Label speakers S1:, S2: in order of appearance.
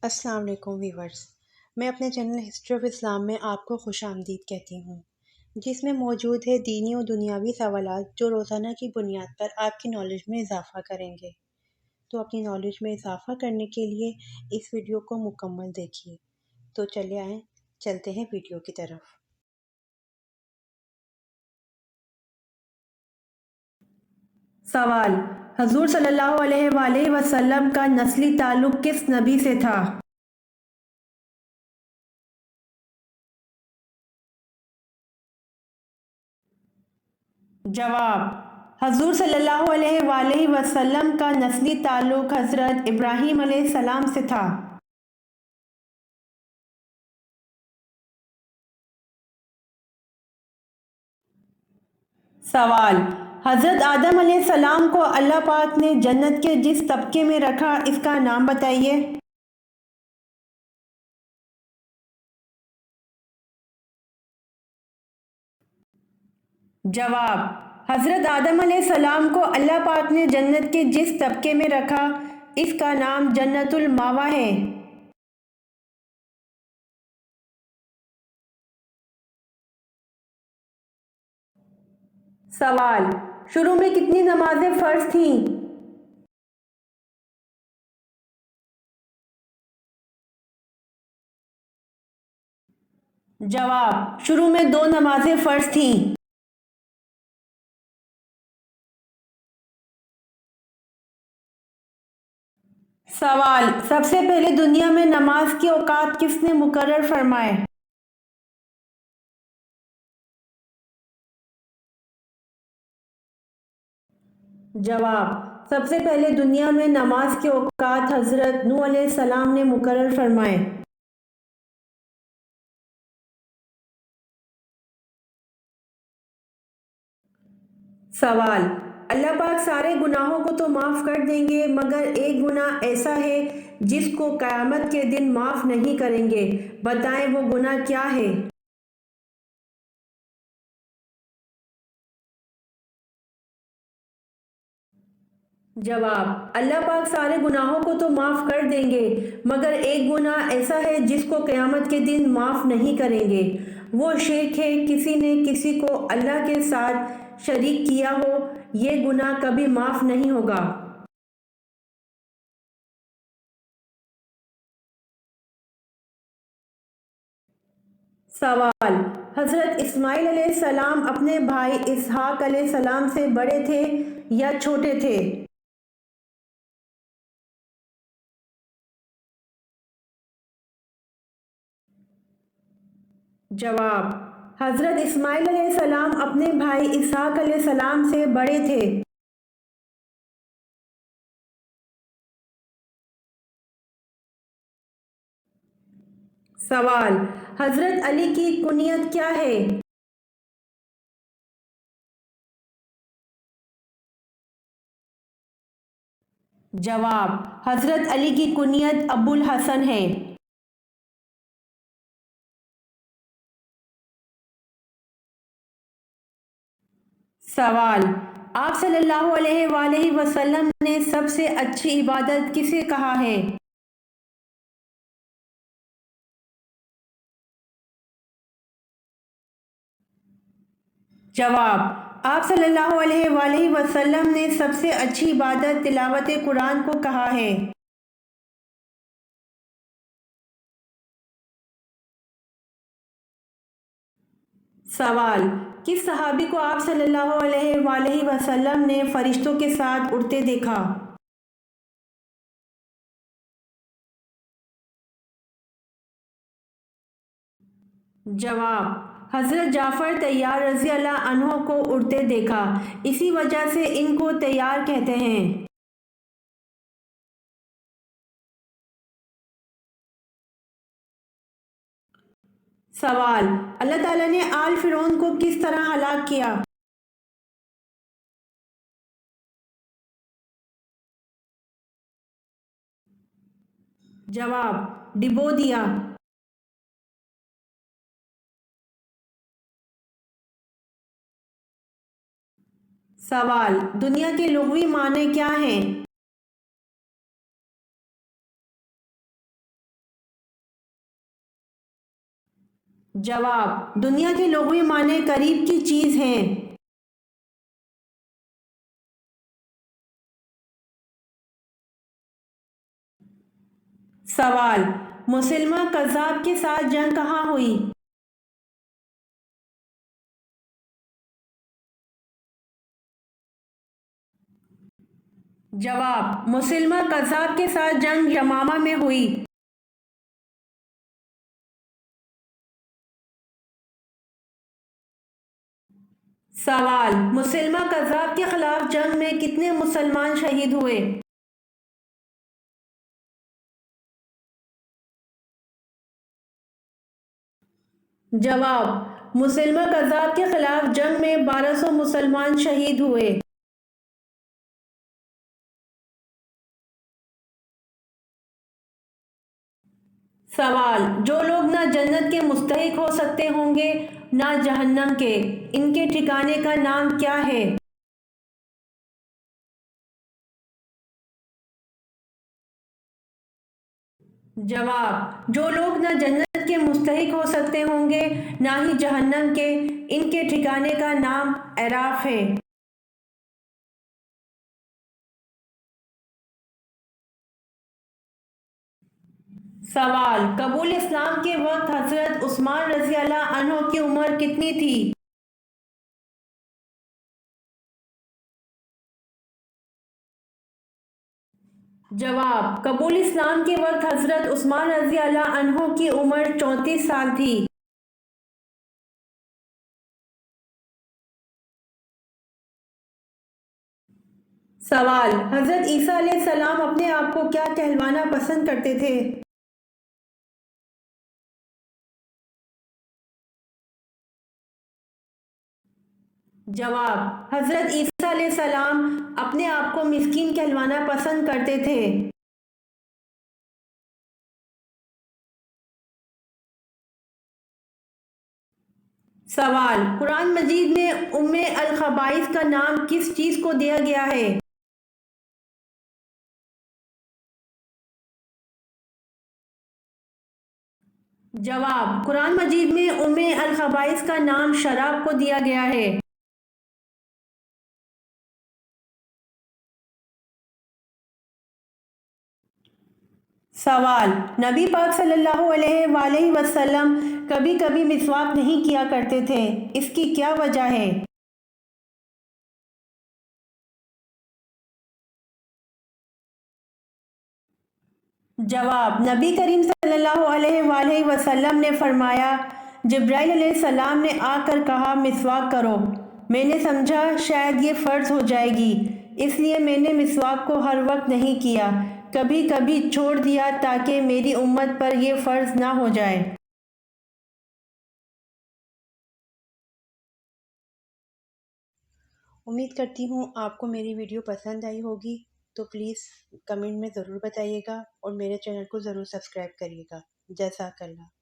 S1: السلام علیکم ویورز، میں اپنے چینل ہسٹری آف اسلام میں آپ کو خوش آمدید کہتی ہوں، جس میں موجود ہے دینی و دنیاوی سوالات جو روزانہ کی بنیاد پر آپ کی نالج میں اضافہ کریں گے۔ تو اپنی نالج میں اضافہ کرنے کے لیے اس ویڈیو کو مکمل دیکھیے۔ تو چلے آئیں، چلتے ہیں ویڈیو کی طرف۔
S2: سوال: حضور صلی اللہ علیہ وآلہ وسلم کا نسلی تعلق کس نبی سے تھا؟ جواب: حضور صلی اللہ علیہ وآلہ وسلم کا نسلی تعلق حضرت ابراہیم علیہ السلام سے تھا۔ سوال: حضرت آدم علیہ السلام کو اللہ پاک نے جنت کے جس طبقے میں رکھا اس کا نام بتائیے۔ جواب: حضرت آدم علیہ السلام کو اللہ پاک نے جنت کے جس طبقے میں رکھا اس کا نام جنت المأویٰ ہے۔ سوال: شروع میں کتنی نمازیں فرض تھیں؟ جواب: شروع میں 2 نمازیں فرض تھیں۔ سوال: سب سے پہلے دنیا میں نماز کے اوقات کس نے مقرر فرمائے؟ جواب: سب سے پہلے دنیا میں نماز کے اوقات حضرت نوح علیہ السلام نے مقرر فرمائے۔ سوال: اللہ پاک سارے گناہوں کو تو معاف کر دیں گے مگر ایک گناہ ایسا ہے جس کو قیامت کے دن معاف نہیں کریں گے، بتائیں وہ گناہ کیا ہے؟ جواب: اللہ پاک سارے گناہوں کو تو معاف کر دیں گے مگر ایک گناہ ایسا ہے جس کو قیامت کے دن معاف نہیں کریں گے، وہ شرک ہے، کسی نے کسی کو اللہ کے ساتھ شریک کیا ہو، یہ گناہ کبھی معاف نہیں ہوگا۔ سوال: حضرت اسماعیل علیہ السلام اپنے بھائی اسحاق علیہ السلام سے بڑے تھے یا چھوٹے تھے؟ جواب: حضرت اسماعیل علیہ السلام اپنے بھائی اسحاق علیہ السلام سے بڑے تھے۔ سوال: حضرت علی کی کنیت کیا ہے؟ جواب: حضرت علی کی کنیت ابو الحسن ہے۔ سوال: آپ صلی اللہ علیہ وآلہ وسلم نے سب سے اچھی عبادت کسے کہا ہے؟ جواب: آپ صلی اللہ علیہ وآلہ وسلم نے سب سے اچھی عبادت تلاوت قرآن کو کہا ہے۔ سوال: کس صحابی کو آپ صلی اللہ علیہ وآلہ وسلم نے فرشتوں کے ساتھ اڑتے دیکھا؟ جواب: حضرت جعفر طیار رضی اللہ عنہ کو اڑتے دیکھا، اسی وجہ سے ان کو طیار کہتے ہیں۔ سوال: اللہ تعالیٰ نے آل فرعون کو کس طرح ہلاک کیا؟ جواب: ڈبو دیا۔ سوال: دنیا کے لغوی معنی کیا ہیں؟ جواب: دنیا کے لغوی معنی قریب کی چیز ہیں۔ سوال: مسلمہ کذاب کے ساتھ جنگ کہاں ہوئی؟ جواب: مسلمہ کذاب کے ساتھ جنگ یمامہ میں ہوئی۔ سوال: مسلمہ کذاب کے خلاف جنگ میں کتنے مسلمان شہید ہوئے؟ جواب: مسلمہ کذاب کے خلاف جنگ میں 1200 مسلمان شہید ہوئے۔ سوال: جو لوگ نہ جنت کے مستحق ہو سکتے ہوں گے نہ جہنم کے، ان کے ٹھکانے کا نام کیا ہے؟ جواب: جو لوگ نہ جنت کے مستحق ہو سکتے ہوں گے نہ ہی جہنم کے، ان کے ٹھکانے کا نام اعراف ہے۔ سوال: قبول اسلام کے وقت حضرت عثمان رضی اللہ عنہ کی عمر کتنی تھی؟ جواب: قبول اسلام کے وقت حضرت عثمان رضی اللہ عنہ کی عمر 34 سال تھی۔ سوال: حضرت عیسیٰ علیہ السلام اپنے آپ کو کیا کہلوانا پسند کرتے تھے؟ جواب: حضرت عیسیٰ علیہ السلام اپنے آپ کو مسکین کہلوانا پسند کرتے تھے۔ سوال: قرآن مجید میں ام الخبائث کا نام کس چیز کو دیا گیا ہے؟ جواب: قرآن مجید میں ام الخبائث کا نام شراب کو دیا گیا ہے۔ سوال: نبی پاک صلی اللہ علیہ وآلہ وسلم کبھی کبھی مسواک نہیں کیا کرتے تھے، اس کی کیا وجہ ہے؟ جواب: نبی کریم صلی اللہ علیہ وآلہ وسلم نے فرمایا، جبرائیل علیہ السلام نے آ کر کہا مسواک کرو، میں نے سمجھا شاید یہ فرض ہو جائے گی، اس لیے میں نے مسواک کو ہر وقت نہیں کیا، کبھی کبھی چھوڑ دیا تاکہ میری امت پر یہ فرض نہ ہو جائے۔
S1: امید کرتی ہوں آپ کو میری ویڈیو پسند آئی ہوگی، تو پلیز کمنٹ میں ضرور بتائیے گا اور میرے چینل کو ضرور سبسکرائب کریے گا۔ جزاک اللہ۔